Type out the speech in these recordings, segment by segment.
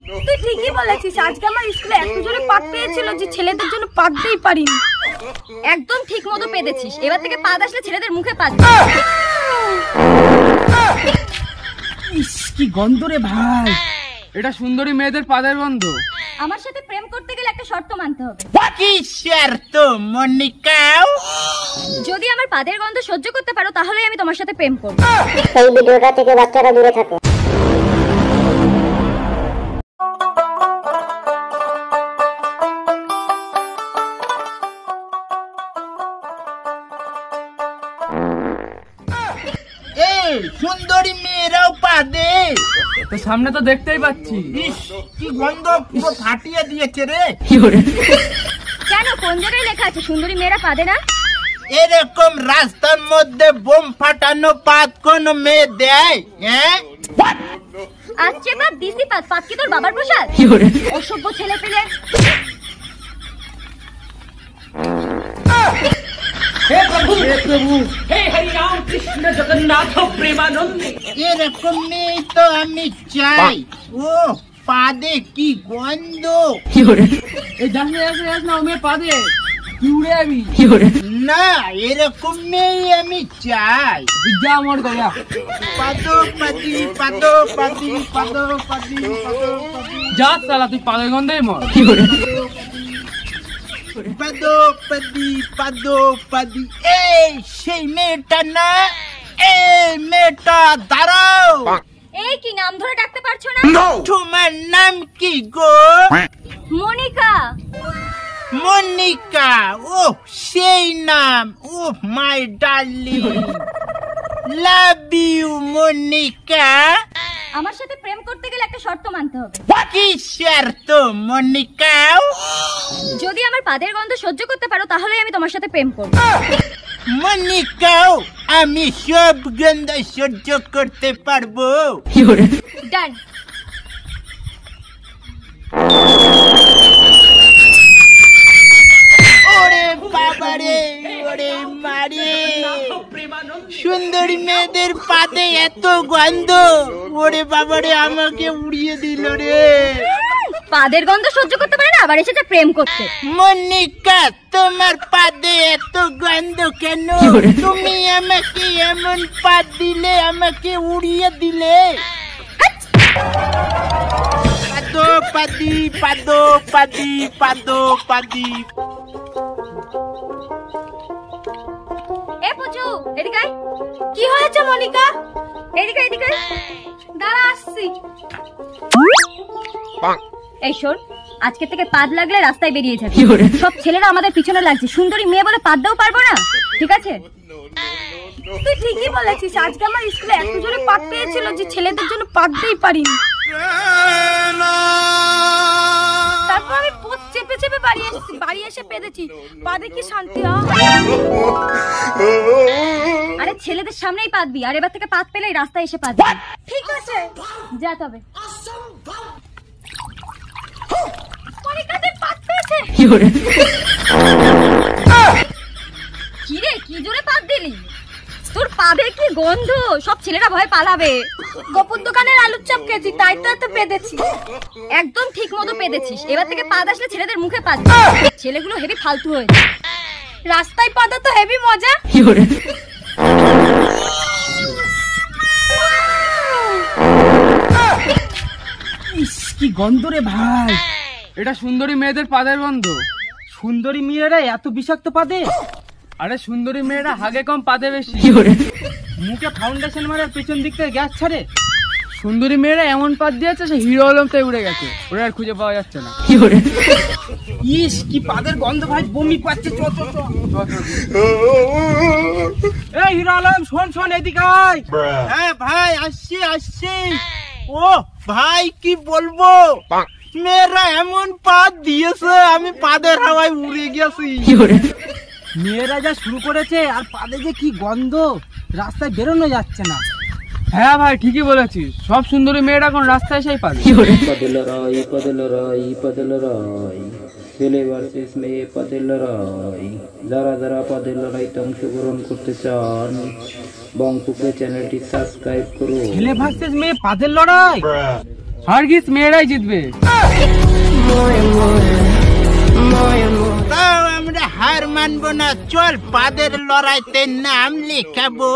তুই ঠিকই বলেছিস, আজকে আমার স্কুলে এত জোরে পাদ পেয়েছিল যে ছেলেদের জন্য পাদতেই পারিনি। একদম ঠিক মতো পেদেছিস, এবার থেকে পাদ আসলে ছেলেদের মুখে পাদ। ইস কি গন্ধ রে ভাই, এটা সুন্দরী মেয়েদের পাদের গন্ধ। আমার সাথে প্রেম করতে গেলে একটা শর্ত মানতে হবে। কি শর্ত মনিকা? যদি আমার পাদের গন্ধ সহ্য করতে পারো তাহলে আমি তোমার সাথে প্রেম করব। এই ভিডিওটা থেকে বাচ্চারা দূরে থাকো। সুন্দরী মেয়েরাও পাদে? তো সামনে তো দেখতেই পাচ্ছি। কি গন্ধ, পুরো ফাটিয়ে দিয়েছে রে। কেন, কোন জায়গায় লেখা আছে সুন্দরী মেয়েরা পাদে না? এরকম রাস্তার মধ্যে বোম ফাটানো পাদ কোন মেয়ে দেয়? আসছে পাদ, দিছি পাদ। পাদ কি তোর বাবার প্রসাদ? অসভ্য ছেলে পেলে। हे प्रभु हे हरि राम कृष्ण जगन्नाथ प्रेमानंद। এরকম মেয়ে তো আমি চাই। ও পাদে কি গন্ধ। এই যাস না, মেয়ে পাদে কি উড়ে যাবি। না, এরকম মেয়ে আমি চাই। যা মর গয়া পাদো পাদি পাদো পাদি পাদো পাদি পাদো পাদি। যা সালা, তুই পাদের গন্ধেই মর। পাদো পাদি পাদো পাদি। এই সেই মেয়েটা না? এই মেয়েটা দাঁড়াও। এই কি নাম ধরে ডাকতে পারছো না? তোমার নাম কি গো? মনিকা। মনিকা, ও সেই নাম। Oh my darling, love you Monica. আমার সাথে প্রেম করতে গেলে একটা শর্ত মানতে হবে। কি শর্ত মনিকা? যদি আমার পাদের গন্ধ সহ্য করতে পারো তাহলে আমি তোমার সাথে প্রেম করব। মনিকা, আমি সব গন্ধ সহ্য করতে পারবো। ডান। ওরে বাবারে, ওরে মারে, সুন্দরী মেয়েদের পাতে এত গন্ধ। ওরে বাবারে, আমাকে উড়িয়ে দিল রে। পাদের গন্ধ সহ্য করতে পারে না, আবার এসেছে প্রেম করতে। মনিকা, তোমার পাদে এত গন্ধ কেন? তুমি আমাকে এমন পাদ দিলে, আমাকে উড়িয়ে দিলে। পাদো পাদি পাদো পাদি পাদো পাদি। এ পুচু, এদিকে আয়। কি হয়েছে মনিকা? এদিকে এদিকে। দাঁড়া, আসছি। এই শোন, আজকে থেকে পাদ লাগলে রাস্তায় বেরিয়ে যাবি। সব ছেলেরা আমাদের পিছনে লাগছে, সুন্দরী মেয়ে বলে পাদতেও পারবো না, ঠিক আছে? তুই ঠিকই বলেছিস, আজকে আমার স্কুলে এত জোরে পাদ পেয়েছিল যে ছেলেদের জন্য পাদতেই পারিনি। তারপর আমি পথ চেপে চেপে বাড়ি এসে পেরেছি। পাদে কি শান্তি। আরে ছেলেদের সামনেই পাদবি, আর এবার থেকে পাদ পেলেই রাস্তায় এসে পাদবি। ঠিক আছে, যা তবে। মনিকাতে পাদ পেয়েছে। কি রে, কি জোরে পাদ দিলি? তোর পাদে কি গন্ধ, সব ছেলেরা ভয় পালাবে। গোপুর দোকানের আলুর চপ খেয়েছি, তাই তো এত পেদেছি। একদম ঠিক মতো পেদেছিস, এবার থেকে পাদ আসলে ছেলেদের মুখে পাদ। ছেলেগুলো হেভি ফালতু হয়েছে। রাস্তায় পাদা তো হেভি মজা। ইস কি গন্ধ রে ভাই, এটা সুন্দরী মেয়েদের পাদের গন্ধ। সুন্দরী মেয়েরা এত বিষাক্ত পাদে? আরে সুন্দরী মেয়েরা হাগে কম পাদে বেশি। মুখে ফাউন্ডেশন মারে, পিছন দিক থেকে গ্যাস ছাড়ে। সুন্দরী মেয়েরা এমন পাদ দিয়েছে সে হিরো আলম তাই উড়ে গেছে, ওরা আর খুঁজে পাওয়া যাচ্ছে না। ইস কি পাদের গন্ধ ভাই, বমি পাচ্ছে। এই হিরো আলম, শোন এদিকে আয়। হ্যাঁ ভাই, আসছি আসছি। ও ভাই, কি বলবো, মেয়েরা এমন পাদ দিয়েছে আমি পাদের হাওয়ায় উড়ে গেছি। মেয়েরা যা শুরু করেছে, আর পাদে যে কি গন্ধ, রাস্তায় বেরোনো যাচ্ছে না। হ্যাঁ ভাই, ঠিকই বলেছিস, সব সুন্দরী মেয়েরা এখন রাস্তায় এসেই পাবে। পদে লড়াই ছেলে ভার্সেস মেয়ে পদে লড়াই। যারা পদে লড়াইতে অংশগ্রহণ করতে চান বংকুকে চ্যানেলটি সাবস্ক্রাইব করুন। ছেলে ভার্সেস মেয়ে পাদের লড়াই? হারগিস মেয়েরাই জিতবে। তাও আমরা হার মানবো না, চল পাদের লড়াইতে নাম লেখাবো।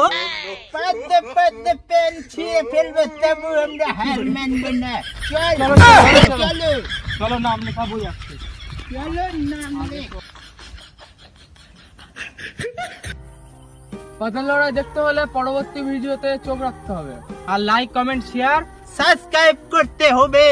পাদে পাদে পেন ছিঁড়ে ফেলবো, তবু আমরা হার মানবো না। চল চলো চলো নাম লেখাবো আজকে। চলো নাম লেখ। পাদের লড়াই দেখতে হলে পরবর্তী ভিডিওতে চোখ রাখতে হবে, আর লাইক কমেন্ট শেয়ার সাবস্ক্রাইব করতে হবে।